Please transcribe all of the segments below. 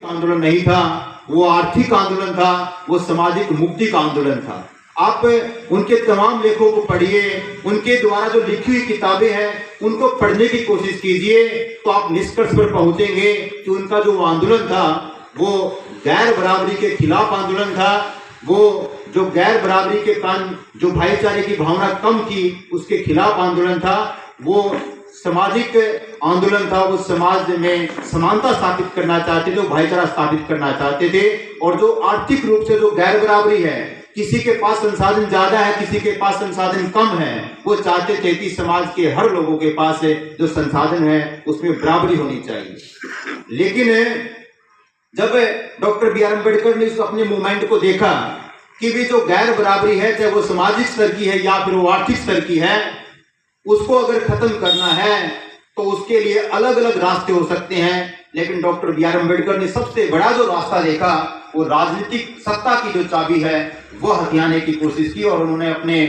आंदोलन नहीं था, वो आर्थिक आंदोलन था, वो सामाजिक मुक्ति का आंदोलन था। आप उनके तमाम लेखों को पढ़िए, उनके द्वारा जो लिखी हुई किताबें हैं उनको पढ़ने की कोशिश कीजिए, तो आप निष्कर्ष पर पहुंचेंगे कि उनका जो आंदोलन था वो गैर बराबरी के खिलाफ आंदोलन था। वो जो गैर बराबरी के कारण जो भाईचारे की भावना कम थी उसके खिलाफ आंदोलन था। वो सामाजिक आंदोलन था, वो समाज में समानता स्थापित करना चाहते थे, वो भाईचारा स्थापित करना चाहते थे। और जो आर्थिक रूप से जो गैर बराबरी है, किसी के पास संसाधन ज्यादा है, किसी के पास संसाधन कम है, वो चाहते थे कि समाज के हर लोगों के पास जो संसाधन है उसमें बराबरी होनी चाहिए। लेकिन जब डॉक्टर बी आर अम्बेडकर ने अपने मूवमेंट को देखा कि भी जो गैर बराबरी है, चाहे वो सामाजिक स्तर की है या फिर वो आर्थिक स्तर की है, उसको अगर खत्म करना है तो उसके लिए अलग अलग रास्ते हो सकते हैं। लेकिन डॉक्टर बी आर अम्बेडकर ने सबसे बड़ा जो रास्ता देखा वो राजनीतिक सत्ता की जो चाबी है वो हथियाने की कोशिश की। और उन्होंने अपने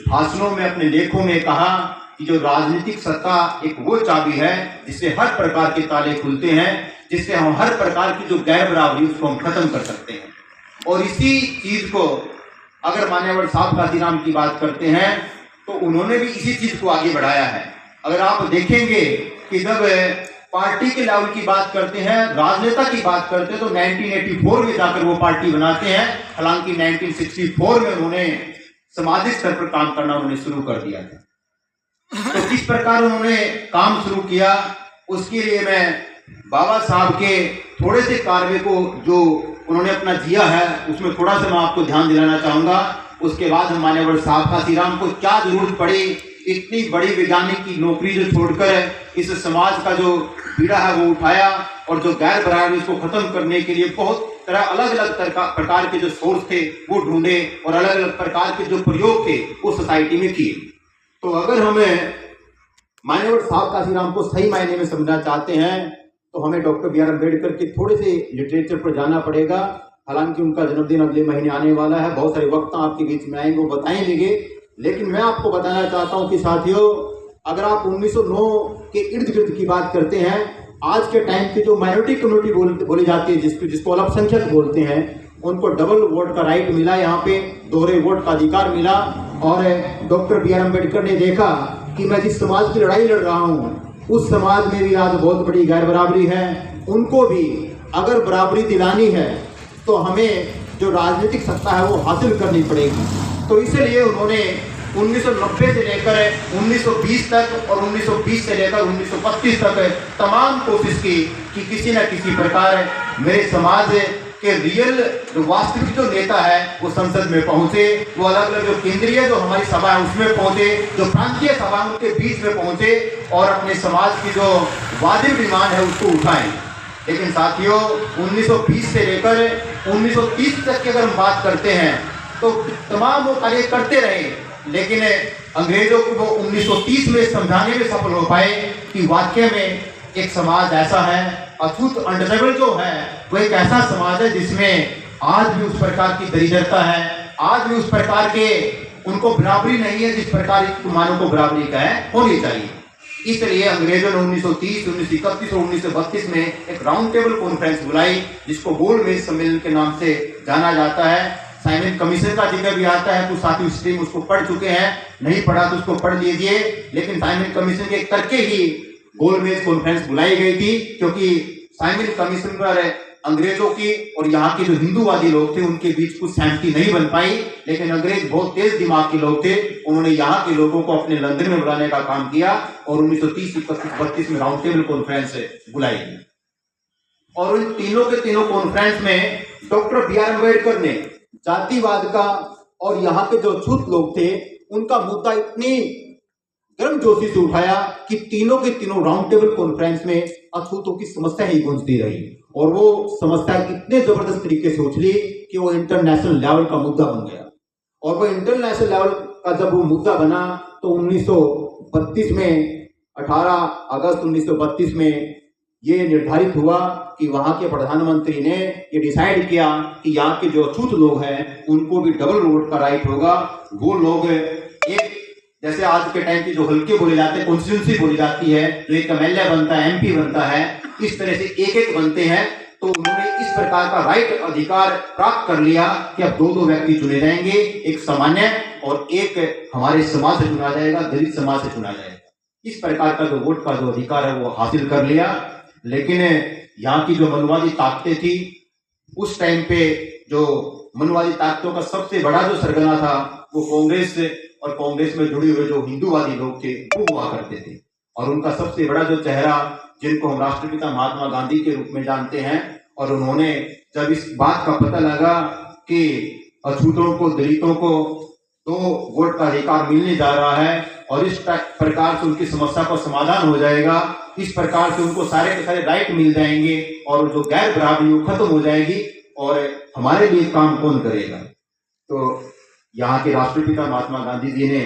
भाषणों में, अपने लेखों में कहा कि जो राजनीतिक सत्ता एक वो चाबी है जिससे हर प्रकार के ताले खुलते हैं, जिससे हम हर प्रकार की जो गैर बराबरी उसको हम खत्म कर सकते हैं। और इसी चीज को अगर मान्यवर साहब काशीराम की बात करते हैं तो उन्होंने भी इसी चीज को आगे बढ़ाया है। अगर आप देखेंगे कि जब पार्टी के लेवल की बात करते हैं, राजनेता की बात करते हैं, तो 1984 में जाकर वो पार्टी बनाते हैं। हालांकि 1964 में उन्होंने सामाजिक स्तर पर काम करना उन्होंने शुरू कर दिया था। तो किस प्रकार उन्होंने काम शुरू किया, उसके लिए मैं बाबा साहब के थोड़े से कार्य को जो उन्होंने अपना जिया है उसमें थोड़ा सा मैं आपको ध्यान दिलाना चाहूंगा। उसके बाद हम मान्यवर साहब काशीराम को क्या जरूरत पड़ी, इतनी बड़ी वैज्ञानिक की नौकरी जो छोड़कर इस समाज का जो पीड़ा है वो उठाया और जो गैर बराबरी को खत्म करने के लिए बहुत तरह अलग अलग प्रकार के जो सोर्स थे वो ढूंढे और अलग अलग प्रकार के जो प्रयोग थे वो सोसाइटी में किए। तो अगर हमें मान्यवर साहब काशीराम को सही मायने में समझना चाहते हैं तो हमें डॉक्टर बी आर अम्बेडकर के थोड़े से लिटरेचर पर जाना पड़ेगा। हालांकि उनका जन्मदिन अगले महीने आने वाला है, बहुत सारे वक्ता आपके बीच में आएंगे, वो बताएंगे। लेकिन मैं आपको बताना चाहता हूं कि साथियों, अगर आप 1909 के इर्द गिर्द की बात करते हैं, आज के टाइम की जो माइनॉरिटी कम्युनिटी बोली जाती है, जिसको अल्पसंख्यक बोलते हैं, उनको डबल वोट का राइट मिला, यहाँ पे दोहरे वोट का अधिकार मिला। और डॉक्टर बी आर अम्बेडकर ने देखा कि मैं जिस समाज की लड़ाई लड़ रहा हूँ उस समाज में भी आज बहुत बड़ी गैर बराबरी है, उनको भी अगर बराबरी दिलानी है तो हमें जो राजनीतिक सत्ता है वो हासिल करनी पड़ेगी। तो इसलिए उन्होंने 1990 से लेकर 1920 तक और 1920 से लेकर 1925 तक तमाम कोशिश की कि किसी न किसी प्रकार मेरे समाज के रियल जो वास्तविक जो नेता है वो संसद में पहुंचे, वो अलग अलग जो केंद्रीय जो हमारी सभा है उसमें पहुंचे, जो प्रांतीय सभा है उनके बीच में पहुंचे और अपने समाज की जो वाजिब डिमांड है उसको उठाएं। लेकिन साथियों, 1920 से लेकर 1930 तक की अगर हम बात करते हैं तो तमाम वो कार्य करते रहे, लेकिन अंग्रेजों को वो 1930 में समझाने में सफल हो पाए कि वाकई में एक समाज ऐसा है, अछूत अनटचेबल जो है वो एक ऐसा समाज है जिसमें आज भी उस प्रकार की दरिद्रता है, आज भी उस प्रकार के उनको बराबरी नहीं है जिस प्रकार मानव को बराबरी का है होनी चाहिए। इसलिए अंग्रेजों ने 1930, 1931 और 1932 में एक राउंड टेबल कॉन्फ्रेंस बुलाई जिसको गोलमेज सम्मेलन के नाम से जाना जाता है। साइमन कमीशन का जिक्र भी आता है, कुछ साथी स्ट्रीम उसको पढ़ चुके हैं, नहीं पढ़ा तो उसको पढ़ लीजिए। लेकिन साइमन कमीशन के करके ही गोलमेज कॉन्फ्रेंस बुलाई गई थी, क्योंकि साइमन कमीशन पर अंग्रेजों की और यहाँ के जो हिंदूवादी लोग थे उनके बीच कुछ सहमति नहीं बन पाई। लेकिन अंग्रेज बहुत तेज दिमाग के लोग थे, उन्होंने यहाँ के लोगों को अपने लंदन में बुलाने का काम किया और 1930, 31, 32 में राउंड टेबल कॉन्फ्रेंस बुलाई गई। और इन तीनों के तीनों कॉन्फ्रेंस में डॉक्टर बी आर अम्बेडकर ने जातिवाद का और यहाँ के जो छूत लोग थे उनका मुद्दा इतनी गर्मजोशी से उठाया कि तीनों के तीनों राउंड टेबल कॉन्फ्रेंस में अछूतों की समस्या ही गूंजती रही और वो समस्या इतने जबरदस्त तरीके से उछली कि वो इंटरनेशनल लेवल का मुद्दा बन गया। और वो इंटरनेशनल लेवल का जब वो मुद्दा बना तो 1932 में 18 अगस्त 1932 में ये निर्धारित हुआ कि वहां के प्रधानमंत्री ने ये डिसाइड किया कि यहाँ के जो अछूत लोग हैं उनको भी डबल वोट का राइट होगा। वो लोग एक जैसे आज के टाइम की जो हल्के बोले जाते हैं, कॉन्स्टिट्यूंसी बोली जाती है, जो एक एमएलए बनता है, एमपी बनता है, इस तरह से एक एक बनते हैं तो उन्होंने इस प्रकार का राइट अधिकार प्राप्त कर लिया कि अब दो व्यक्ति चुने जाएंगे, एक सामान्य और एक हमारे समाज से चुना जाएगा, दलित समाज से चुना जाएगा। इस प्रकार का जो वोट का जो अधिकार है वो हासिल कर लिया। लेकिन यहाँ की जो मनवादी ताकतें थी, उस टाइम पे जो मनवादी ताकतों का सबसे बड़ा जो सरगना था वो कांग्रेस और कांग्रेस में जुड़े हुए जो हिंदूवादी लोग थे वो हुआ करते थे। और उनका सबसे बड़ा जो चेहरा, जिनको हम राष्ट्रपिता महात्मा गांधी के रूप में जानते हैं, और उन्होंने जब इस बात का पता लगा कि अछूतों को, दलितों को तो वोट का अधिकार मिलने जा रहा है और इस प्रकार से उनकी समस्या का समाधान हो जाएगा, इस प्रकार से उनको सारे के सारे राइट मिल जाएंगे और जो गैर बराबरी वो खत्म हो जाएगी और हमारे लिए काम कौन करेगा। तो यहाँ के राष्ट्रपिता महात्मा गांधी जी ने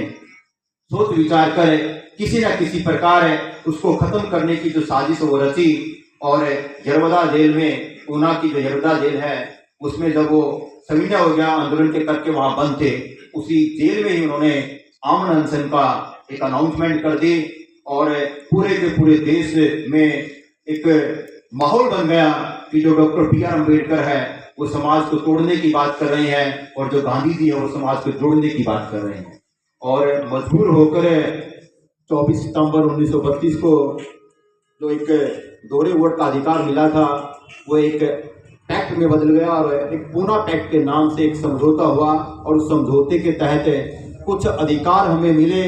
सोच विचार कर किसी न किसी प्रकार उसको खत्म करने की जो साजिश वो रची और यरवदा जेल में, पूना की जो यरवदा जेल है उसमें जब वो सविनय हो गया आंदोलन के करके वहां बंद थे, उसी जेल में ही उन्होंने आमन अनशन का एक अनाउंसमेंट कर दी और पूरे के पूरे देश में एक माहौल बन गया कि जो डॉक्टर बी आर अम्बेडकर है वो समाज को तोड़ने की बात कर रहे हैं और जो गांधी जी है वो समाज को जोड़ने की बात कर रहे हैं। और मजबूर होकर 24 सितंबर 1932 को जो एक दोहरे वोट का अधिकार मिला था वो एक पैक्ट में बदल गया और एक पूना पैक्ट के नाम से एक समझौता हुआ और उस समझौते के तहत कुछ अधिकार हमें मिले,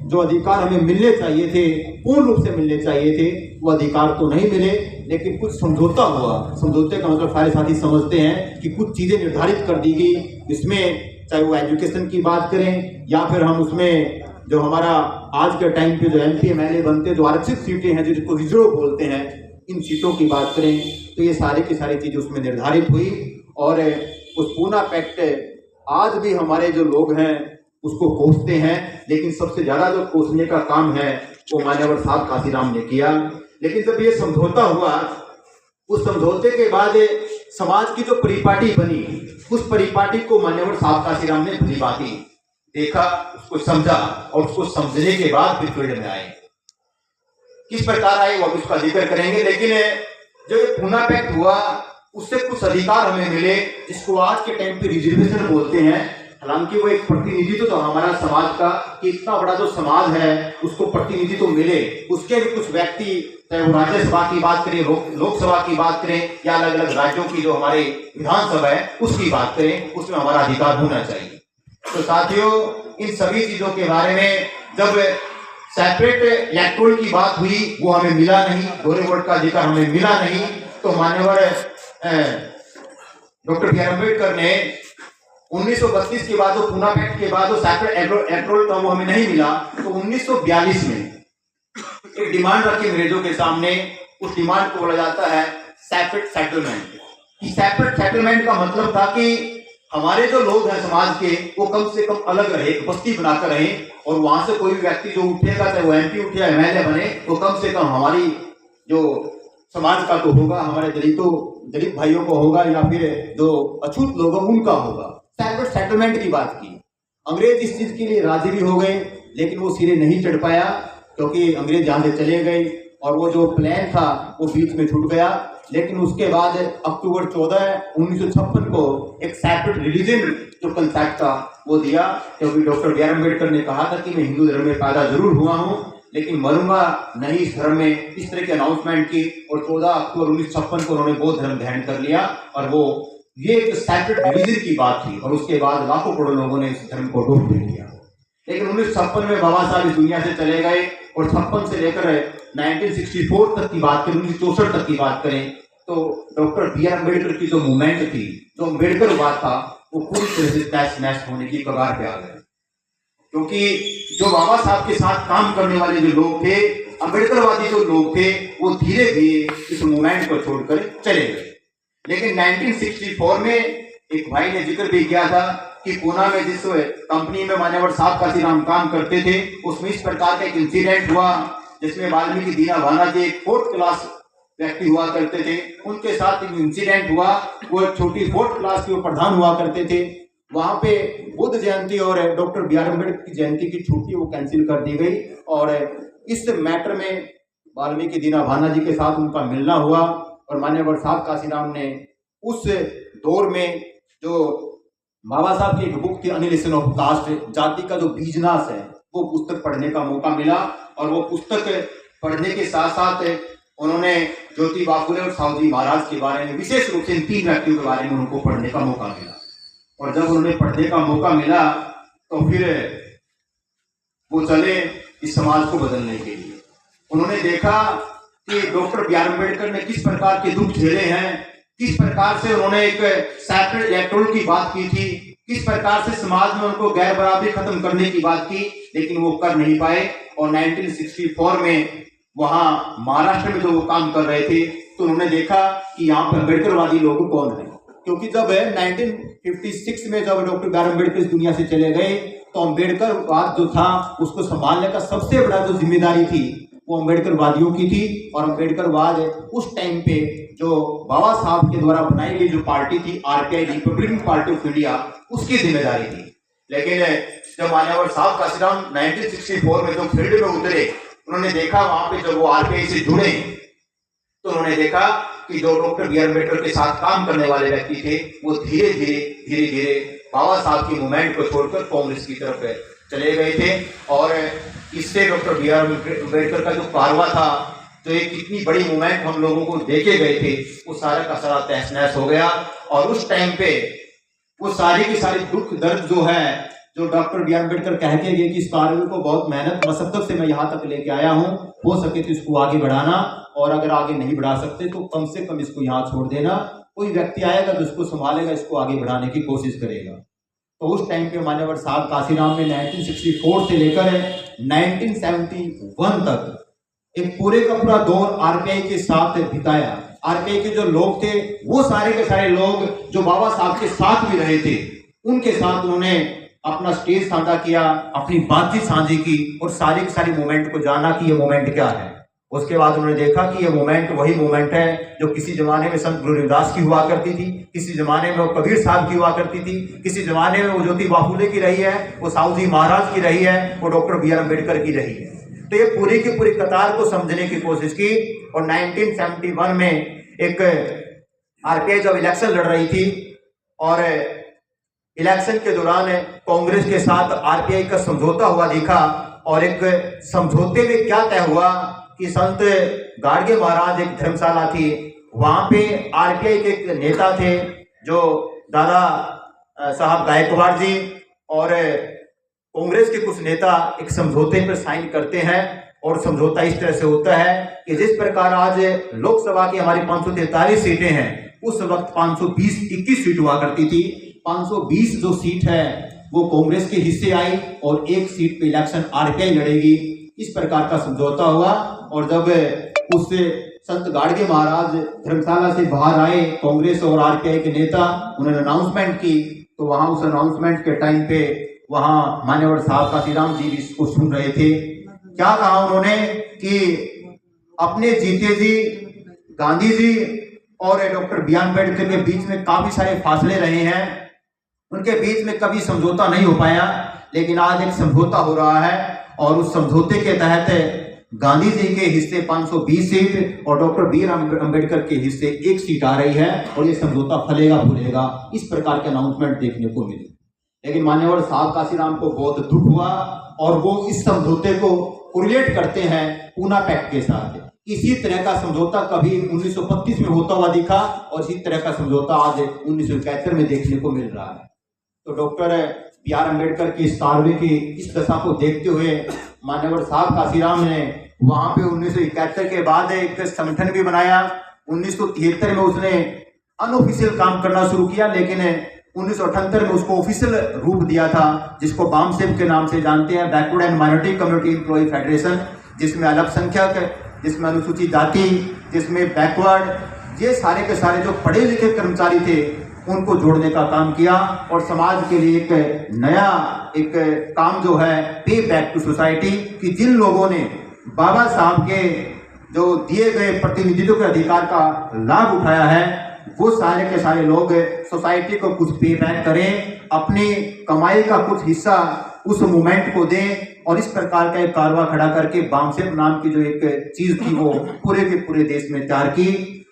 जो अधिकार हमें मिलने चाहिए थे, पूर्ण रूप से मिलने चाहिए थे, वो अधिकार तो नहीं मिले, लेकिन कुछ समझौता हुआ। समझौते का मतलब सारे साथी समझते हैं कि कुछ चीजें निर्धारित कर दी गई, इसमें चाहे वो एजुकेशन की बात करें या फिर हम उसमें जो हमारा आज के टाइम पे जो MP MLA बनते, जो आरक्षित सीटें हैं जिसको रिजर्व बोलते हैं, इन सीटों की बात करें तो ये सारी की सारी चीजें उसमें निर्धारित हुई। और उस पूना पैक्ट आज भी हमारे जो लोग हैं उसको कोसते हैं, लेकिन सबसे ज्यादा जो कोसने का काम है वो मान्यवर साहब काशीराम ने किया। लेकिन जब ये समझौता हुआ, उस समझौते के बाद समाज की जो परिपाटी बनी, उस परिपाटी को मान्यवर साहब काशीराम ने भली भांति देखा, उसको समझा और उसको समझने के बाद फिर फील्ड में आए। किस प्रकार आए वो उसका जिक्र करेंगे। लेकिन जो ये पूना पैक्ट हुआ उससे कुछ अधिकार हमें मिले जिसको आज के टाइम पे रिजर्वेशन बोलते हैं। हालांकि वो एक प्रतिनिधित्व तो हमारा समाज का कि इतना बड़ा जो समाज है उसको प्रतिनिधित्व मिले, उसके भी कुछ व्यक्ति, चाहे वो राज्यसभा की बात करें, लोकसभा की बात करें या अलग अलग राज्यों की जो हमारे विधानसभा है उसकी बात करें, उसमें हमारा अधिकार होना चाहिए। तो साथियों, इन सभी चीजों के बारे में जब सेपरेट इलेक्टोरल की बात हुई वो हमें मिला नहीं, दोहरे वोट का अधिकार हमें मिला नहीं, तो मान्यवर डॉक्टर बी आर अम्बेडकर ने 1932 के बाद, पूना पैक्ट के बाद सेपरेट इलेक्टोरल था वो हमें नहीं मिला, तो 1942 में एक डिमांड रखी अंग्रेजों के सामने। उस डिमांड को बोला जाता है सेपरेट सेटलमेंट। सेपरेट सेटलमेंट का मतलब था कि हमारे जो लोग हैं समाज के वो कम से कम अलग रहे, एक बस्ती बनाकर रहे और वहां से कोई भी व्यक्ति जो उठेगा, चाहे वो MP उठे या MLA बने, तो कम से कम हमारी जो समाज का तो होगा, हमारे दलित भाइयों को होगा या फिर जो अछूत लोग हैं उनका होगा। सेपरेट सेटलमेंट की बात की। अंग्रेज इस चीज के लिए राजी भी हो गए, लेकिन वो सिरे नहीं चढ़ पाया क्योंकि अंग्रेज यहाँ से चले गए और वो जो प्लान था वो बीच में छूट गया। लेकिन उसके बाद अक्टूबर 14, 1956 को एक सेपरेट रिलीजन जो कंसेप्ट था वो दिया, क्योंकि डॉक्टर बी आर अम्बेडकर ने कहा था कि मैं हिंदू धर्म में पैदा जरूर हुआ हूँ लेकिन मरूंगा नहीं इस धर्म में, इस तरह की अनाउंसमेंट की। और 14 अक्टूबर 1956 को उन्होंने बौद्ध धर्म ग्रहण कर लिया और वो ये एक सेपरेट रिलीजन की बात थी और उसके बाद लाखों करोड़ों लोगों ने इस धर्म को अडॉप्ट किया। लेकिन 1956 में बाबा साहब इस दुनिया से चले गए और 56 से लेकर 1964 तक की बात करें, 1964 तक की बात करें तो डॉक्टर बी आर अम्बेडकर की जो मूवमेंट थी, जो अम्बेडकर बात था, वो पूरी तरह से तहस नहस होने की कगार पे आ गए। क्योंकि जो बाबा साहब के साथ काम करने वाले जो लोग थे, अम्बेडकरवादी जो लोग थे, वो धीरे धीरे इस मूवमेंट को छोड़कर चले गए। लेकिन 1964 में एक भाई ने जिक्र भी किया था कि पूना में जिस कंपनी में मान्यवर साहब काशीराम काम करते थे उसमें इस प्रकार का एक इंसिडेंट हुआ जिसमें वाल्मीकि दीना भाना जी एक 4th क्लास व्यक्ति हुआ करते थे, उनके साथ एक इंसिडेंट हुआ। वो एक छोटी 4th क्लास के प्रधान हुआ करते थे। वहां पे बुद्ध जयंती और डॉक्टर बी आर अम्बेडकर की जयंती की छुट्टी वो कैंसिल कर दी गई और इस मैटर में वाल्मीकि दीना भाना जी के साथ उनका मिलना हुआ और मान्यवर साहब काशीराम ने उस दौर में जो बाबा साहब की एक बुक थी अनिलेशन ऑफ कास्ट, जाति का जो बीजनाश है, वो पुस्तक पढ़ने का मौका मिला। और वो पुस्तक पढ़ने के साथ साथ उन्होंने ज्योतिबा फुले और साहू जी महाराज के बारे में, विशेष रूप से इन तीन व्यक्तियों के बारे में उनको पढ़ने का मौका मिला। और जब उन्हें पढ़ने का मौका मिला तो फिर वो चले इस समाज को बदलने के लिए। उन्होंने देखा कि डॉक्टर बी आर अम्बेडकर ने किस प्रकार के दुख झेले हैं, किस प्रकार से उन्होंने एक सेपरेट इलेक्टोरल की बात की थी, किस प्रकार से समाज में उनको गैर बराबरी खत्म करने की बात की, लेकिन वो कर नहीं पाए। और 1964 में वहां महाराष्ट्र में जो वो काम कर रहे थे तो उन्होंने देखा कि यहाँ पर अम्बेडकरवादी लोग कौन है, क्योंकि जब 1956 में जब डॉक्टर बी आर अम्बेडकर इस दुनिया से चले गए तो अम्बेडकरवाद जो था उसको संभालने का सबसे बड़ा जो जिम्मेदारी थी वो अम्बेडकरवादियों की थी। और अम्बेडकरवाद उस टाइम पे जो बाबा साहब के द्वारा बनाई गई जो पार्टी थी RPI, Republican party of India, उसकी जिम्मेदारी थी। लेकिन जब मान्यवर साहब काशीराम 1964 में जो फील्ड में उतरे, उन्होंने देखा वहां पे जब वो आरपीआई से जुड़े तो उन्होंने देखा कि जो डॉक्टर बी आर अम्बेडकर के साथ काम करने वाले व्यक्ति थे वो धीरे धीरे बाबा साहब की मूवमेंट को छोड़कर कांग्रेस की तरफ चले गए थे। और इससे डॉक्टर बी आर अम्बेडकर का जो कारवा था, जो एक इतनी बड़ी मूवमेंट हम लोगों को देखे गए थे, वो सारा का सारा तहस नहस हो गया। और उस टाइम पे वो सारी की सारी दुख दर्द जो है, जो डॉक्टर बी आर अम्बेडकर कह के गए कि इस कार्य को बहुत मेहनत मशक्कत से मैं यहाँ तक लेके आया हूँ, हो सके तो इसको आगे बढ़ाना, और अगर आगे नहीं बढ़ा सकते तो कम से कम इसको यहाँ छोड़ देना, कोई व्यक्ति आएगा जो इसको संभालेगा, इसको आगे बढ़ाने की कोशिश करेगा। तो उस टाइम पे मान्यवर साहब काशीराम ने 1964 से लेकर 1971 तक एक पूरे का पूरा दौर आरपीआई के साथ बिताया। आरपीआई के जो लोग थे वो सारे के सारे लोग जो बाबा साहब के साथ भी रहे थे, उनके साथ उन्होंने अपना स्टेज साझा किया, अपनी बातचीत साझी की और सारी की सारी मूवमेंट को जाना कि ये मूवमेंट क्या है। उसके बाद उन्होंने देखा कि ये मूवमेंट वही मूवमेंट है जो किसी जमाने में संत गुरु रविदास की हुआ करती थी, किसी जमाने में वो कबीर साहब की हुआ करती थी, किसी जमाने में वो ज्योतिबा फुले की रही है, वो साहू जी महाराज की रही है, वो डॉक्टर बी आर अम्बेडकर की रही है। तो ये पूरी की पूरी कतार को समझने की कोशिश की। और 1971 में एक आरपीआई जब इलेक्शन लड़ रही थी और इलेक्शन के दौरान कांग्रेस के साथ आरपीआई का समझौता हुआ दिखा, और एक समझौते में क्या तय हुआ कि संत गाडगे महाराज, एक धर्मशाला थी, वहां पे आरपीआई के एक नेता थे जो दादा साहब गायकवाड़ जी, और कांग्रेस के कुछ नेता एक समझौते पर साइन करते हैं। और समझौता इस तरह से होता है कि जिस प्रकार आज लोकसभा की हमारी 543 सीटें हैं, उस वक्त 521 सीट हुआ करती थी। 520 जो सीट है वो कांग्रेस के हिस्से आई और एक सीट पे इलेक्शन आरपीआई लड़ेगी, इस प्रकार का समझौता हुआ। और जब उससे संत गाडगे महाराज धर्मशाला से बाहर आए, कांग्रेस और आरपीआई के नेता, उन्होंने अनाउंसमेंट की, तो वहां उस अनाउंसमेंट के टाइम पे वहां मान्यवर साहब काशीराम जी भी इसको सुन रहे थे। क्या कहा उन्होंने कि अपने जीते जी गांधी जी और डॉक्टर बी आर अम्बेडकर के बीच में काफी सारे फासले रहे हैं, उनके बीच में कभी समझौता नहीं हो पाया, लेकिन आज एक समझौता हो रहा है। और उस समझौते के तहत गांधी जी के हिस्से 520 सीट और डॉक्टर बी आर अम्बेडकर के हिस्से एक सीट आ रही है, और ये समझौता फलेगा फूलेगा, इस प्रकार के अनाउंसमेंट देखने को मिले। लेकिन मान्यवर साहब काशीराम को बहुत दुख हुआ और वो इस समझौते को कोरिलेट करते हैं पूना पैक्ट के साथ। इसी तरह का समझौता कभी 1932 में होता हुआ दिखा और इसी तरह का समझौता आज 1971 में देखने को मिल रहा है। तो डॉक्टर बी आर अम्बेडकर की इस कार्रवाई की इस दशा को देखते हुए मान्यवर साहब काशीराम ने वहां पे 1971 के बाद एक संगठन भी बनाया। 1973 में उसने अनऑफिशियल काम करना शुरू किया, लेकिन 1978 में उसको ऑफिशियल रूप दिया था, जिसको बामसेब के नाम से जानते हैं, backward and minority community employ federation, जिसमें अल्पसंख्यक, जिसमें अनुसूचित जाति, जिसमें बैकवर्ड, ये सारे के सारे जो पढ़े लिखे कर्मचारी थे उनको जोड़ने का काम किया। और समाज के लिए एक नया एक काम जो है पे बैक टू सोसाइटी, कि जिन लोगों ने बाबा साहब के जो दिए गए प्रतिनिधित्व के अधिकार का लाभ उठाया है, वो सारे के सारे लोग सोसाइटी को कुछ पे बैक करें, अपनी कमाई का कुछ हिस्सा उस मूवमेंट को दें। और इस प्रकार का एक कारवा खड़ा करके बामसेब नाम की जो एक चीज थी वो पूरे के पूरे देश में तैयार की।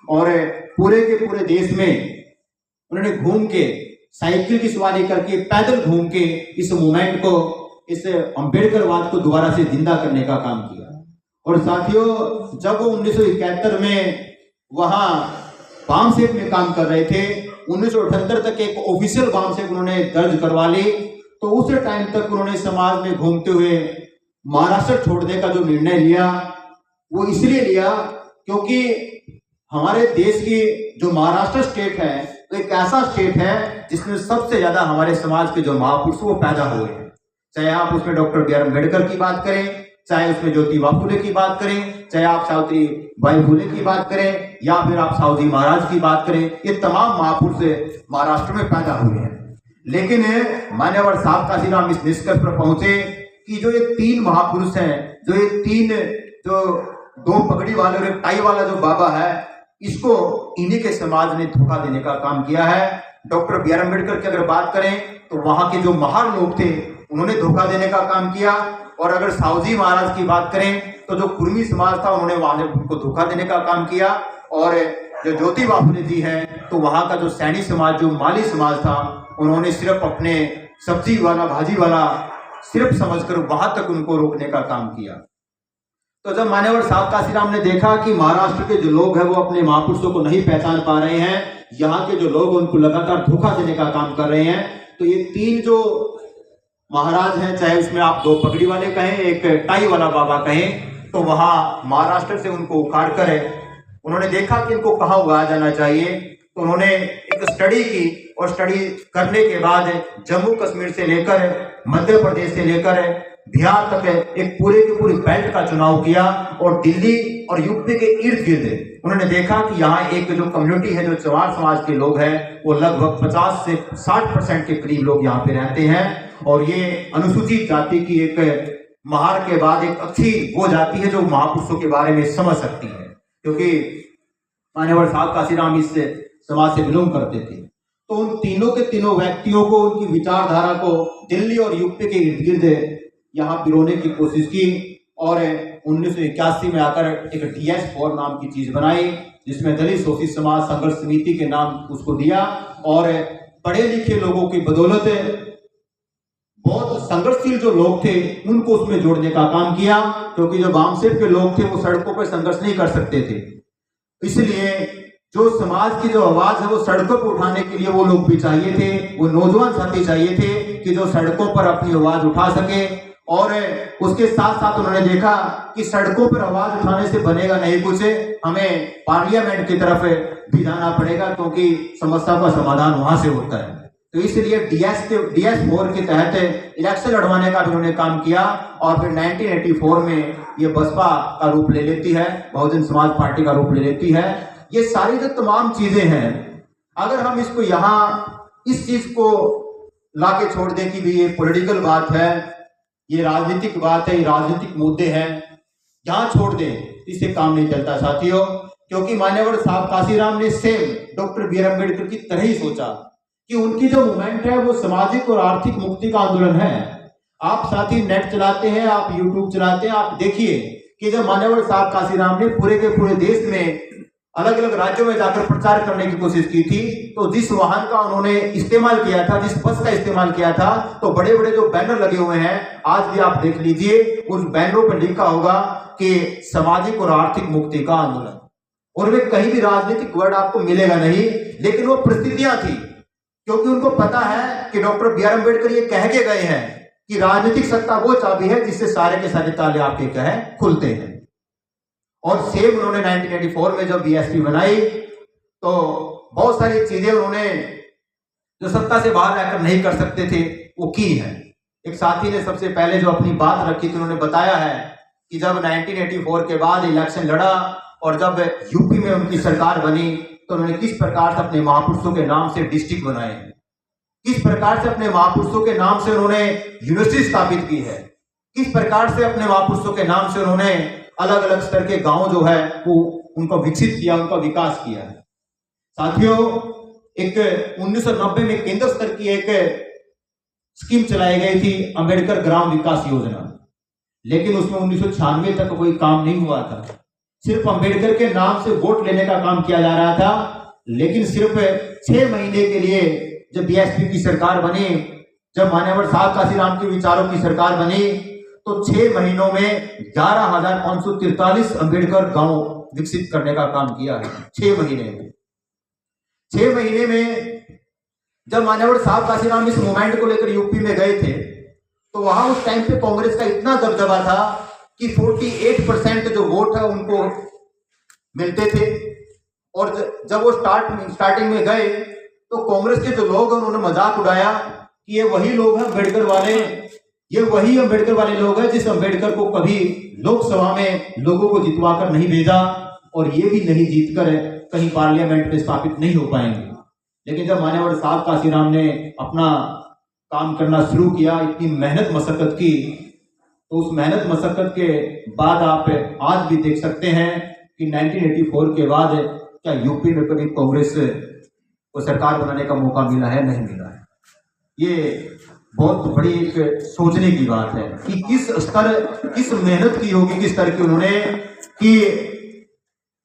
और पूरे के पूरे देश में उन्होंने घूम के, साइकिल की सवारी करके, पैदल घूम के इस मूवमेंट को, इस अम्बेडकरवाद को दोबारा से जिंदा करने का काम किया। और साथियों, जब वो 1971 में वहां बामसेफ में काम कर रहे थे, 1978 तक एक ऑफिशियल बामसेफ उन्होंने दर्ज करवा ली। तो उस टाइम तक उन्होंने समाज में घूमते हुए महाराष्ट्र छोड़ने का जो निर्णय लिया, वो इसलिए लिया क्योंकि हमारे देश की जो महाराष्ट्र स्टेट है, तो एक ऐसा स्टेट है जिसमें सबसे ज्यादा हमारे समाज के जो महापुरुष वो पैदा हुए हैं। चाहे आप उसमें डॉक्टर बी आर अम्बेडकर की बात करें, चाहे उसमें ज्योतिबा फुले की बात करें, चाहे आप सावित्रीबाई फुले की बात करें, या फिर आप साहू जी महाराज की बात करें, ये तमाम महापुरुष महाराष्ट्र में पैदा हुए हैं। लेकिन मान्यवर साहब काशीराम इस निष्कर्ष पर पहुंचे कि जो ये तीन महापुरुष हैं, जो ये तीन, जो दो पगड़ी वाले और एक टाई वाला जो बाबा है, इसको इन्हीं के समाज ने धोखा देने का काम किया है। डॉक्टर बी आर अम्बेडकर की अगर बात करें तो वहां के जो महान लोग थे उन्होंने धोखा देने का काम किया। और अगर साहू जी महाराज की बात करें तो जो कुर्मी समाज था उन्होंने वहां उनको धोखा देने का काम किया। और जो ज्योतिबा फुले जी हैं, तो वहां का जो सैनी समाज, जो माली समाज था, उन्होंने सिर्फ अपने सब्जी वाला, भाजी वाला सिर्फ समझकर वहां तक उनको रोकने का काम किया। तो जब मान्यवर साहब काशीराम ने देखा कि महाराष्ट्र के जो लोग हैं वो अपने महापुरुषों को नहीं पहचान पा रहे हैं, यहाँ के जो लोग उनको लगातार धोखा देने का काम कर रहे हैं, तो ये तीन जो महाराज हैं, चाहे उसमें आप दो पगड़ी वाले कहें, एक टाई वाला बाबा कहें, तो वहां महाराष्ट्र से उनको उखाड़ कर उन्होंने देखा कि इनको कहाँ उगाया जाना चाहिए। तो उन्होंने एक स्टडी की और स्टडी करने के बाद जम्मू कश्मीर से लेकर मध्य प्रदेश से लेकर बिहार तक एक पूरे की पूरी बेल्ट का चुनाव किया। और दिल्ली और यूपी के इर्द गिर्द उन्होंने देखा कि यहाँ एक जो कम्युनिटी है, जो चमार समाज के लोग हैं, वो लगभग 50 से 60% के करीब लोग यहाँ पे रहते हैं। और ये अनुसूचित जाति की एक महार के बाद एक अच्छी वो जाति है जो महापुरुषों के बारे में समझ सकती है, क्योंकि मान्यवर साहब काशीराम इस समाज से बिलोंग करते थे। तो उन तीनों के तीनों व्यक्तियों को, उनकी विचारधारा को दिल्ली और यूपी के इर्द गिर्द यहाँ पिरोने की कोशिश की। और 1981 में आकर एक DS4 नाम की चीज बनाई, जिसमें दलित शोषित समाज संघर्ष समिति के नाम उसको दिया। और पढ़े लिखे लोगों की बदौलत बहुत संघर्षशील जो लोग थे उनको उसमें जोड़ने का काम किया, क्योंकि जो बामसेफ के लोग थे वो सड़कों पर संघर्ष नहीं कर सकते थे। इसलिए जो समाज की जो आवाज है वो सड़कों पर उठाने के लिए वो लोग भी चाहिए थे, वो नौजवान साथी चाहिए थे कि जो सड़कों पर अपनी आवाज उठा सके। और उसके साथ साथ उन्होंने देखा कि सड़कों पर आवाज उठाने से बनेगा नहीं कुछ, हमें पार्लियामेंट की तरफ भी जाना पड़ेगा, क्योंकि समस्या का समाधान वहां से होता है। तो इसलिए DS4 के तहत इलेक्शन लड़वाने का भी उन्होंने काम किया। और फिर 1984 में ये बसपा का रूप ले लेती है, बहुजन समाज पार्टी का रूप ले लेती है। ये सारी जो तमाम चीजें हैं, अगर हम इसको यहाँ इस चीज को लाके छोड़ दें कि भी ये पॉलिटिकल बात है, ये राजनीतिक बात है, ये राजनीतिक मुद्दे हैं, यहाँ छोड़ दें, इससे काम नहीं चलता साथियों। क्योंकि मान्यवर साहब काशीराम ने same doctor B R Ambedkar की तरह ही सोचा कि उनकी जो मूवमेंट है वो सामाजिक और आर्थिक मुक्ति का आंदोलन है। आप साथी नेट चलाते हैं, आप यूट्यूब चलाते हैं, आप देखिए कि जब मान्यवर साहब काशीराम ने पूरे के पूरे देश में अलग अलग राज्यों में जाकर प्रचार करने की कोशिश की थी, तो जिस वाहन का उन्होंने इस्तेमाल किया था, जिस बस का इस्तेमाल किया था, तो बड़े बड़े जो बैनर लगे हुए हैं, आज भी आप देख लीजिए, उस बैनरों पर लिखा होगा कि सामाजिक और आर्थिक मुक्ति का आंदोलन। और वे कहीं भी राजनीतिक वर्ड आपको मिलेगा नहीं, लेकिन वो परिस्थितियां थी, क्योंकि उनको पता है कि डॉक्टर बी आर अम्बेडकर ये कह के गए हैं कि राजनीतिक सत्ता वो चाबी है जिससे सारे के सारे ताले आपके क्या है खुलते हैं। और सेम उन्होंने 1984 में जब BSP बनाई, तो बहुत सारी चीजें उन्होंने जो सत्ता से बाहर रहकर नहीं कर सकते थे वो की है। एक साथी ने सबसे पहले जो अपनी बात रखी थी, उन्होंने बताया है कि जब 1984 के बाद इलेक्शन लड़ा और जब यूपी में उनकी सरकार बनी, तो उन्होंने किस प्रकार से अपने महापुरुषों के नाम से डिस्ट्रिक्ट बनाए, किस प्रकार से अपने महापुरुषों के नाम से उन्होंने यूनिवर्सिटी स्थापित की है, किस प्रकार से अपने महापुरुषों के नाम से उन्होंने अलग अलग स्तर के गांव जो है वो उनको विकसित किया, उनका विकास किया है। साथियों, एक 1990 में केंद्र स्तर की एक स्कीम चलाई गई थी, अंबेडकर ग्राम विकास योजना, लेकिन उसमें 1996 तक कोई काम नहीं हुआ था। सिर्फ अंबेडकर के नाम से वोट लेने का काम किया जा रहा था। लेकिन सिर्फ 6 महीने के लिए जब बीएसपी की सरकार बनी, जब मान्यवर साहब काशीराम के विचारों की सरकार बनी, तो 6 महीनों में 11,543 अंबेडकर गांव विकसित करने का काम किया है। 6 महीने में 6 महीने में जब मान्यवर साहब काशीराम इस मूवमेंट को लेकर यूपी में गए थे, तो वहां उस टाइम पे कांग्रेस का इतना दबदबा था कि 48% जो वोट है उनको मिलते थे। और जब वो स्टार्टिंग में गए तो कांग्रेस के जो लोग हैं उन्होंने मजाक उड़ाया कि ये वही लोग हैं अम्बेडकर वाले, ये वही अम्बेडकर वाले लोग हैं जिस अम्बेडकर को कभी लोकसभा में लोगों को जितवा कर नहीं भेजा, और ये भी नहीं जीतकर कहीं पार्लियामेंट में स्थापित नहीं हो पाएंगे। लेकिन जब मान्यवर साहब काशीराम ने अपना काम करना शुरू किया, इतनी मेहनत मशक्कत की, तो उस मेहनत मशक्कत के बाद आप आज भी देख सकते हैं कि 1984 के बाद क्या यूपी में कभी कांग्रेस को सरकार बनाने का मौका मिला है? नहीं मिला है। ये बहुत बड़ी एक सोचने की बात है कि किस मेहनत की होगी, किस तरह की उन्होंने कि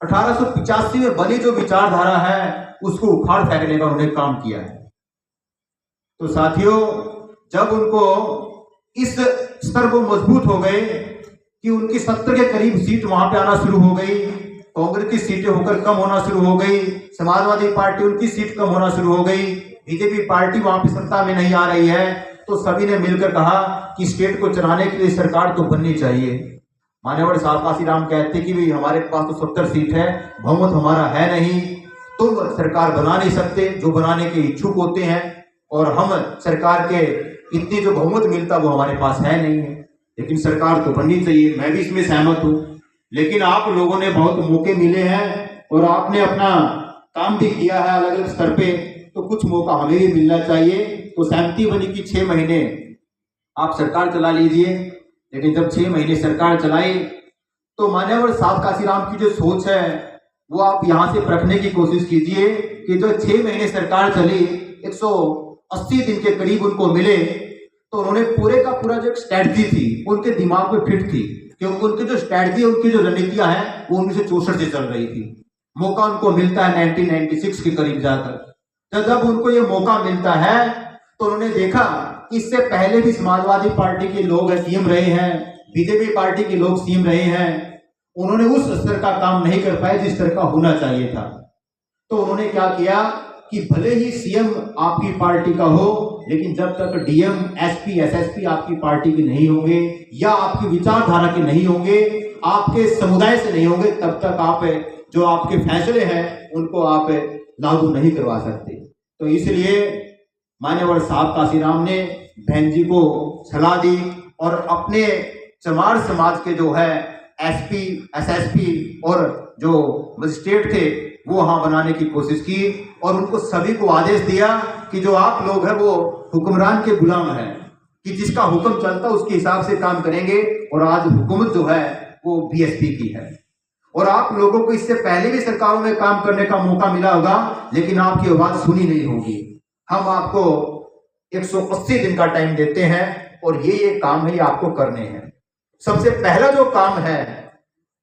1885 में बनी जो विचारधारा है उसको उखाड़ फेंकने का उन्होंने काम किया है। तो साथियों, जब उनको इस स्तर को मजबूत हो गए कि उनकी 70 के करीब सीट वहां पे आना शुरू हो गई, कांग्रेस की सीटें होकर कम होना शुरू हो गई, समाजवादी पार्टी उनकी सीट कम होना शुरू हो गई, बीजेपी पार्टी वहां पे सत्ता में नहीं आ रही है, तो सभी ने मिलकर कहा कि स्टेट को चलाने के लिए सरकार तो बननी चाहिए। मान्यवर साहब काशीराम कहते कि भाई हमारे पास तो 70 सीट है, बहुमत हमारा है नहीं, तुम सरकार बना नहीं सकते, जो बनाने के इच्छुक होते हैं, और हम सरकार के इतनी जो बहुमत मिलता वो हमारे पास है नहीं है, लेकिन सरकार तो बननी चाहिए। मैं भी इसमें सहमत हूँ, लेकिन आप लोगों ने बहुत मौके मिले हैं और आपने अपना काम भी किया है अलग अलग स्तर पे, तो कुछ मौका हमें भी मिलना चाहिए। तो सहमति बनी कि 6 महीने आप सरकार चला लीजिए। लेकिन जब 6 महीने सरकार चलाई तो मान्यवर साहब काशीराम की जो सोच है वो आप यहाँ से परखने की कोशिश कीजिए कि जो 6 महीने सरकार चली, 180 दिन के करीब उनको मिले, तो उन्होंने पूरे का पूरा जो स्ट्रैटेजी थी उनके दिमाग में फिट थी, क्योंकि उनकी जो स्ट्रैटेजी, उनकी जो रणनीतियां हैं वो 1964 से चल रही थी। मौका उनको मिलता है 1996 के करीब जाकर। तो जब उनको ये मौका मिलता है तो उन्होंने देखा कि इससे पहले भी समाजवादी पार्टी के लोग सीएम रहे हैं, बीजेपी पार्टी के लोग सीएम रहे हैं, उन्होंने उस स्तर का काम नहीं कर पाए जिस तरह का होना चाहिए था। तो उन्होंने क्या किया कि भले ही सीएम आपकी पार्टी का हो, लेकिन जब तक डीएम, एसपी, एसएसपी आपकी पार्टी के नहीं होंगे या आपकी विचारधारा के नहीं होंगे, आपके समुदाय से नहीं होंगे, तब तक आप जो आपके फैसले हैं उनको आप लागू नहीं करवा सकते। तो इसलिए मान्यवर साहब काशीराम ने बहन जी को सलाह दी और अपने चमार समाज के जो है एसपी, एसएसपी और जो मजिस्ट्रेट थे वो वहां बनाने की कोशिश की, और उनको सभी को आदेश दिया कि जो आप लोग हैं वो हुक्मरान के गुलाम हैं, कि जिसका हुक्म चलता उसके हिसाब से काम करेंगे। और आज हुकूमत जो है वो बीएसपी की है, और आप लोगों को इससे पहले भी सरकारों में काम करने का मौका मिला होगा, लेकिन आपकी आवाज सुनी नहीं होगी। हम आपको 180 दिन का टाइम देते हैं और ये काम है, ये आपको करने हैं। सबसे पहला जो काम है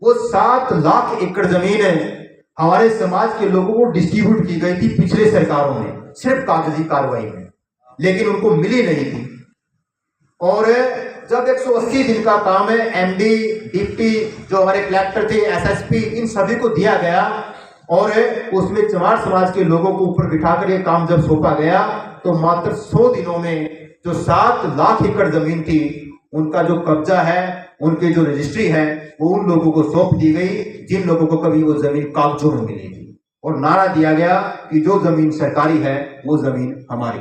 वो 7 लाख एकड़ जमीन है हमारे समाज के लोगों को डिस्ट्रीब्यूट की गई थी पिछले सरकारों में, सिर्फ कागजी कार्रवाई में, लेकिन उनको मिली नहीं थी। और जब 180 दिन का काम है, एमडी, डिप्टी, जो हमारे कलेक्टर थे, एसएसपी, इन सभी को दिया गया, और उसमें चमार समाज के लोगों को ऊपर बिठाकर ये काम जब सौंपा गया, तो मात्र 100 दिनों में जो 7 लाख एकड़ जमीन थी उनका जो कब्जा है, उनके जो रजिस्ट्री है, वो उन लोगों को सौंप दी गई जिन लोगों को कभी वो जमीन कागजों में मिली थी, और नारा दिया गया कि जो जमीन सरकारी है वो जमीन हमारी।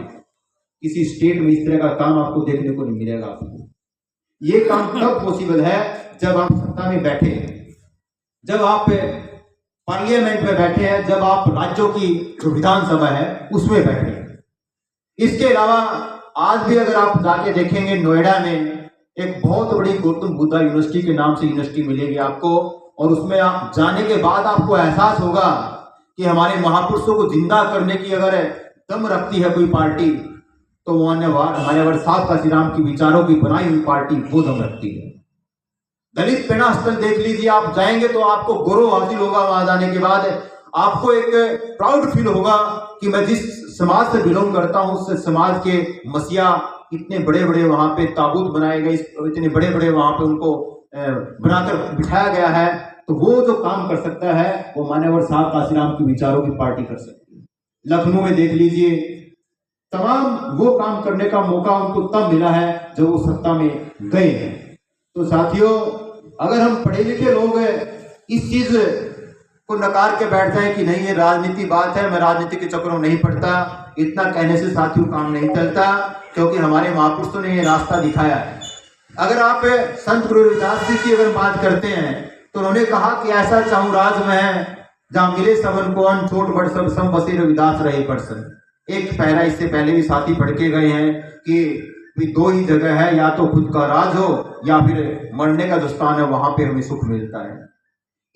किसी स्टेट में इस तरह का काम आपको देखने को नहीं मिलेगा। आपको ये काम तब पॉसिबल है जब आप सत्ता में बैठे हैं, जब आप पार्लियामेंट में बैठे हैं, जब आप राज्यों की जो विधानसभा है उसमें बैठे हैं। इसके अलावा आज भी अगर आप जाके देखेंगे, नोएडा में एक बहुत बड़ी गौतम बुद्धा यूनिवर्सिटी के नाम से यूनिवर्सिटी मिलेगी आपको, और उसमें आप जाने के बाद आपको एहसास होगा कि हमारे महापुरुषों को जिंदा करने की अगर दम रखती है कोई पार्टी, तो वो मान्यवर साहब काशीराम की विचारों की बनाई हुई पार्टी वो दम रखती है। दलित प्रेरणा स्थल देख लीजिए, आप जाएंगे तो आपको गौरव हासिल होगा। वहां जाने के बाद आपको एक प्राउड फील होगा कि मैं जिस समाज से बिलोंग करता हूं उस समाज के मसीहा, इतने बड़े बड़े वहां पे ताबूत बनाए गए, इतने बड़े बड़े वहां पे उनको बनाकर बिठाया गया है। तो वो जो काम कर सकता है वो मान्यवर साहब काशीराम के विचारों की पार्टी कर सकती है। लखनऊ में देख लीजिए, तमाम वो काम करने का मौका उनको तब मिला है जब वो सत्ता में गए हैं। तो साथियों, अगर हम पढ़े लिखे लोग इस चीज को नकार के बैठ जाए कि नहीं ये राजनीति बात है, मैं राजनीति के चक्करों में नहीं पड़ता, इतना कहने से साथियों काम नहीं चलता, क्योंकि हमारे महापुरुषों ने ये रास्ता दिखाया है। अगर आप संत गुरु रविदास जी की अगर बात करते हैं तो उन्होंने कहा कि ऐसा चाहूं राज में जहां मिले सबन को अन, छोट बड़ सब सम बसे रविदास रहे परसन। एक पैरा इससे पहले भी साथी पढ़ के गए हैं कि दो ही जगह है, या तो खुद का राज हो या फिर मरने का जो स्थान है वहां पे हमें सुख मिलता है।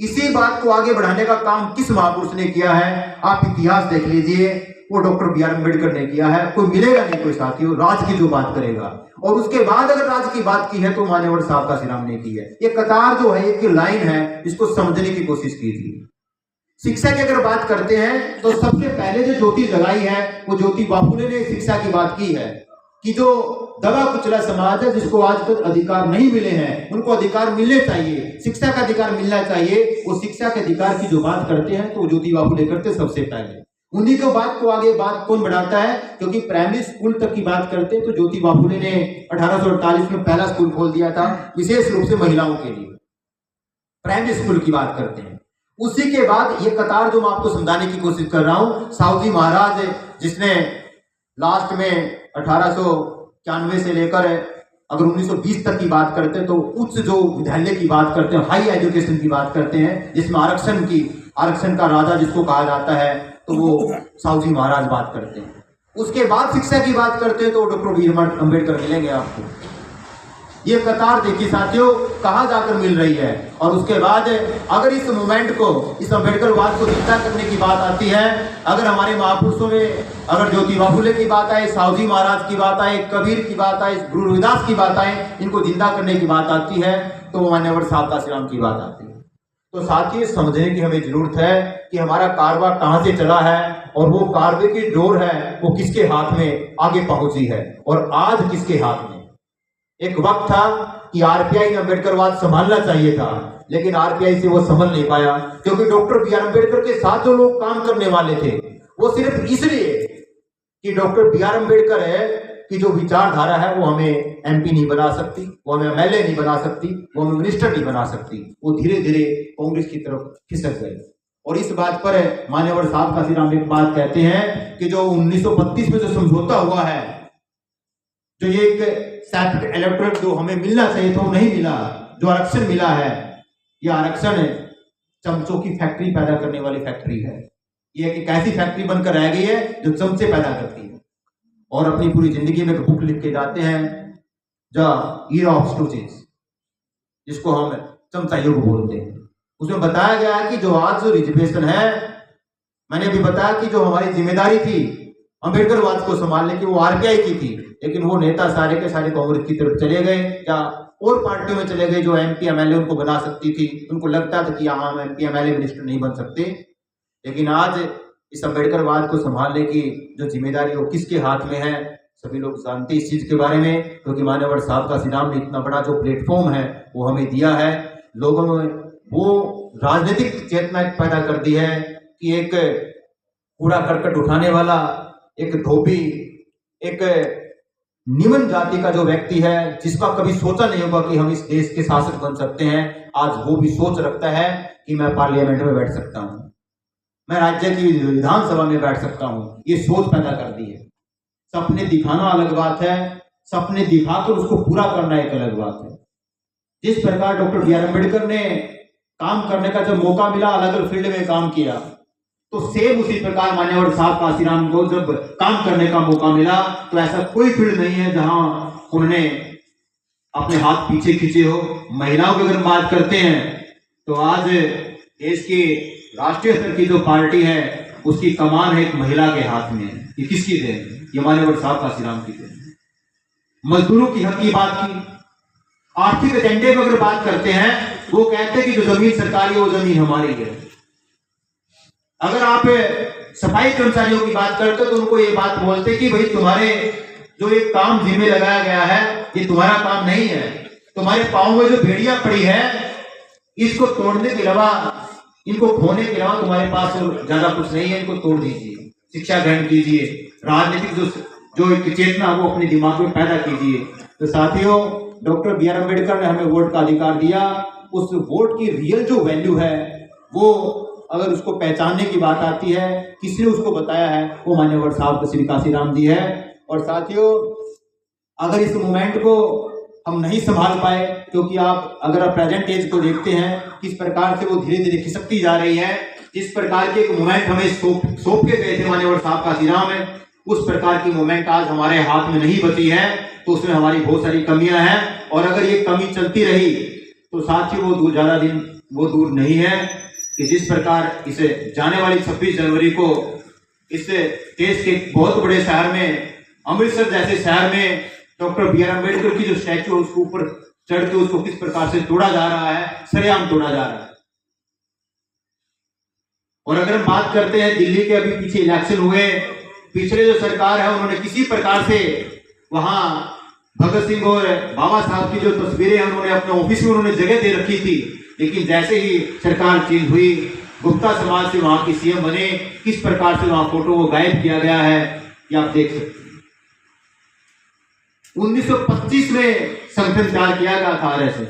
इसी बात को आगे बढ़ाने का काम किस महापुरुष ने किया है? आप इतिहास देख लीजिए, वो डॉक्टर बी आर अम्बेडकर ने किया है। कोई मिलेगा नहीं कोई साथियों राज की जो बात करेगा, और उसके बाद अगर राज की बात की है तो मान्यवर साहब काशीराम ने की है। ये कतार जो है, एक लाइन है, इसको समझने की कोशिश कीजिए। शिक्षा की अगर बात करते हैं तो सबसे पहले जो ज्योति जगाई है वो ज्योति बाफुले ने शिक्षा की बात की है कि जो दबा कुचला समाज है, जिसको आज तक अधिकार नहीं मिले हैं, उनको अधिकार मिलने चाहिए, शिक्षा का अधिकार मिलना चाहिए। वो शिक्षा के अधिकार की जो बात करते हैं तो ज्योति बाफुले करते सबसे पहले। उन्हीं को बात को आगे बात कौन बढ़ाता है? क्योंकि प्राइमरी स्कूल तक की बात करते हैं तो ज्योति बाफुले ने 1848 में पहला स्कूल खोल दिया था, विशेष रूप से महिलाओं के लिए। प्राइमरी स्कूल की बात करते हैं। उसी के बाद ये कतार जो मैं आपको समझाने की कोशिश कर रहा हूं, साहू जी महाराज जिसने लास्ट में 1891 से लेकर अगर 1920 तक की बात करते हैं तो उच्च जो विद्यालय की बात करते हैं, हाई एजुकेशन की बात करते हैं, जिसमें आरक्षण का राजा जिसको कहा जाता है, तो वो साहू जी महाराज बात करते हैं। उसके बाद शिक्षा की बात करते हैं तो डॉक्टर बी आर अम्बेडकर मिलेंगे आपको। ये कतार देखिए साथियों कहां जाकर मिल रही है। और उसके बाद अगर इस मूवमेंट को, इस अम्बेडकरवाद को जिंदा करने की बात आती है, अगर हमारे महापुरुषों में अगर ज्योति बाफुले की बात आए, साहू जी महाराज की बात आए, कबीर की बात आए, गुरु रविदास की बात आए, इनको जिंदा करने की बात आती है तो मान्यवर साहब काशीराम की बात आती है। तो साथियों समझने की हमें जरूरत है कि हमारा कारवा कहां से चला है और वो कारवे की डोर है वो किसके हाथ में आगे पहुंची है और आज किसके हाथ में। एक वक्त था कि आरपीआई ने अम्बेडकरवाद संभालना चाहिए था, लेकिन आरपीआई से वो संभल नहीं पाया, क्योंकि डॉक्टर बी आर अम्बेडकर के साथ जो लोग काम करने वाले थे वो सिर्फ इसलिए कि डॉक्टर बी आर अम्बेडकर है कि जो विचारधारा है वो हमें एमपी नहीं बना सकती, वो हमें एमएलए नहीं बना सकती, वो हमें मिनिस्टर नहीं बना सकती। वो धीरे धीरे कांग्रेस की तरफ खिसक गए। और इस बात पर मान्यवर साहब काशीराम एक बात कहते हैं कि जो 1932 में जो समझौता हुआ है, जो ये एक सेपरेट इलेक्टोरेट जो हमें मिलना चाहिए था वो नहीं मिला, जो आरक्षण मिला है, ये आरक्षण चमचों की फैक्ट्री पैदा करने वाली फैक्ट्री है। ये एक ऐसी फैक्ट्री बनकर रह गई है जो चमचे पैदा करती है। और अपनी पूरी जिंदगी में एक बुक लिख के जाते हैं, द ईरा ऑफ स्टूचेस, जिसको हम चमचा युग बोलते हैं। उसमें बताया गया है कि जो आज जो रिजर्वेशन है, मैंने अभी बताया कि जो हमारी जिम्मेदारी थी अम्बेडकरवाद को संभालने की वो आरपीआई की थी, लेकिन वो नेता सारे के सारे कांग्रेस की तरफ चले गए या और पार्टियों में चले गए जो एमपी एमएलए उनको बना सकती थी। उनको लगता था कि हम एमपी एमएलए मिनिस्टर नहीं बन सकते। लेकिन आज इस अम्बेडकरवाद को संभालने की जो जिम्मेदारी वो किसके हाथ में है, सभी लोग जानते हैं इस चीज के बारे में, क्योंकि मान्यवर साहब काशीराम ने इतना बड़ा जो प्लेटफॉर्म है वो हमें दिया है। लोगों में वो राजनीतिक चेतना पैदा कर दी है कि एक कूड़ा करकट उठाने वाला, एक धोबी, एक निम्न जाति का जो व्यक्ति है जिसका कभी सोचा नहीं होगा कि हम इस देश के शासक बन सकते हैं, आज वो भी सोच रखता है कि मैं पार्लियामेंट में बैठ सकता हूं, मैं राज्य की विधानसभा में बैठ सकता हूं। ये सोच पैदा कर दी है। सपने दिखाना अलग बात है, सपने दिखाकर उसको पूरा करना एक अलग बात है। जिस प्रकार डॉक्टर बी आर अम्बेडकर ने काम करने का जब मौका मिला, अलग अलग फील्ड में काम किया, तो सेम उसी प्रकार मान्यवर साहब काशीराम को जब काम करने का मौका मिला, तो ऐसा कोई फील्ड नहीं है जहां उन्होंने अपने हाथ पीछे खींचे हो। महिलाओं की अगर बात करते हैं तो आज देश की राष्ट्रीय स्तर की जो पार्टी है उसकी कमान है एक महिला के हाथ में। ये किसकी देन? ये मान्यवर साहब काशीराम की देन। मजदूरों की हक की बात की, आर्थिक एजेंडे में अगर बात करते हैं, वो कहते हैं कि जो जमीन सरकारी है वो जमीन हमारी है। अगर आप सफाई कर्मचारियों की बात करते हो तो उनको ये बात बोलते कि भाई तुम्हारे जो एक काम जिम्मे लगाया गया है ये तुम्हारा काम नहीं है, तुम्हारे पाँव में जो भेड़िया पड़ी है इसको तोड़ने के अलावा, इनको खोने के अलावा तुम्हारे पास ज्यादा कुछ नहीं है, इनको तोड़ दीजिए, शिक्षा ग्रहण कीजिए, राजनीतिक जो एक चेतना वो अपने दिमाग में पैदा कीजिए। तो साथियों, डॉक्टर बी आर अम्बेडकर ने हमें वोट का अधिकार दिया, उस वोट की रियल जो वैल्यू है वो अगर उसको पहचानने की बात आती है, किसने उसको बताया है, वो मान्यवर साहब श्री काशीराम जी है। और साथियों, अगर इस मूवमेंट को हम नहीं संभाल पाए, क्योंकि अगर आप प्रेजेंट एज को देखते हैं किस प्रकार से वो धीरे धीरे खिसकती जा रही है, जिस प्रकार की एक मूवमेंट हमें सौंप के गए थे मान्यवर साहब काशीराम में, उस प्रकार की मूवमेंट आज हमारे हाथ में नहीं बची है, तो उसमें हमारी बहुत सारी कमियां हैं। और अगर ये कमी चलती रही तो साथियों वो ज्यादा दिन वो दूर नहीं है कि जिस प्रकार इसे जाने वाली 26 जनवरी को इस देश के बहुत बड़े शहर में, अमृतसर जैसे शहर में डॉक्टर बी आर अम्बेडकर की जो स्टैचू है उसके ऊपर चढ़ के उसको किस प्रकार से तोड़ा जा रहा है, सरेआम तोड़ा जा रहा है। और अगर हम बात करते हैं दिल्ली के अभी पीछे इलेक्शन हुए, पिछले जो सरकार है उन्होंने किसी प्रकार से वहां भगत सिंह और बाबा साहब की जो तस्वीरें हैं उन्होंने अपने ऑफिस में उन्होंने जगह दे रखी थी, लेकिन जैसे ही सरकार चेंज हुई, गुप्ता समाज से वहां की सीएम बने, किस प्रकार से वहां फोटो को गायब किया गया है ये आप देख सकते हैं। 1925 में संगठन तैयार किया गया था आरएसएस,